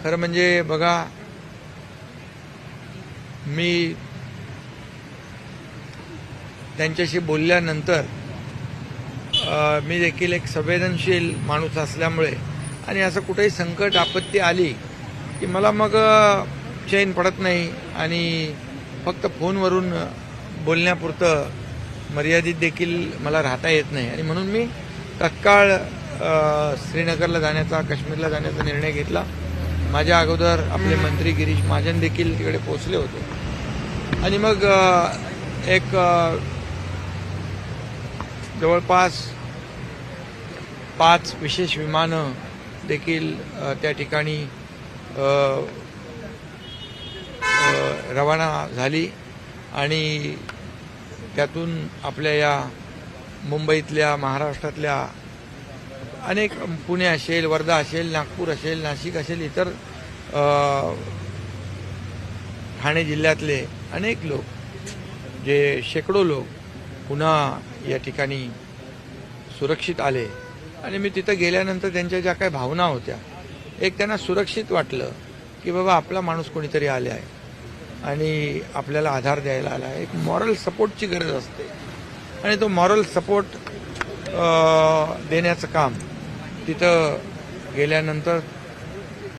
खरं म्हणजे बघा, मी त्यांच्याशी बोलल्यानंतर मी देखील एक संवेदनशील माणूस असल्यामुळे आणि असं कुठेही संकट आपत्ती आली की मला मग चैन पडत नाही आणि फक्त फोनवरून बोलण्यापुरतं मर्यादित देखील मला राहता येत नाही आणि म्हणून मी तत्काळ श्रीनगरला जाण्याचा, काश्मीरला जाण्याचा निर्णय घेतला. माझ्या अगोदर आपले मंत्री गिरीश महाजन देखील तिकडे पोहोचले होते आणि मग एक जवळपास 5 विशेष विमानं देखील त्या ठिकाणी रवाना झाली आणि त्यातून आपल्या या मुंबईतल्या, महाराष्ट्रातल्या अनेक, पुणे असेल, वर्धा असेल, नागपूर असेल, नाशिक असेल, इतर ठाणे जिल्ह्यातले अनेक लोक, जे शेकडो लोक पुन्हा या ठिकाणी सुरक्षित आले. आणि मी तिथं गेल्यानंतर त्यांच्या ज्या काही भावना होत्या, एक त्यांना सुरक्षित वाटलं की बाबा आपला माणूस कोणीतरी आले आहे आणि आपल्याला आधार द्यायला आला आहे. एक मॉरल सपोर्टची गरज असते आणि तो मॉरल सपोर्ट देण्याचं काम तिथं गेल्यानंतर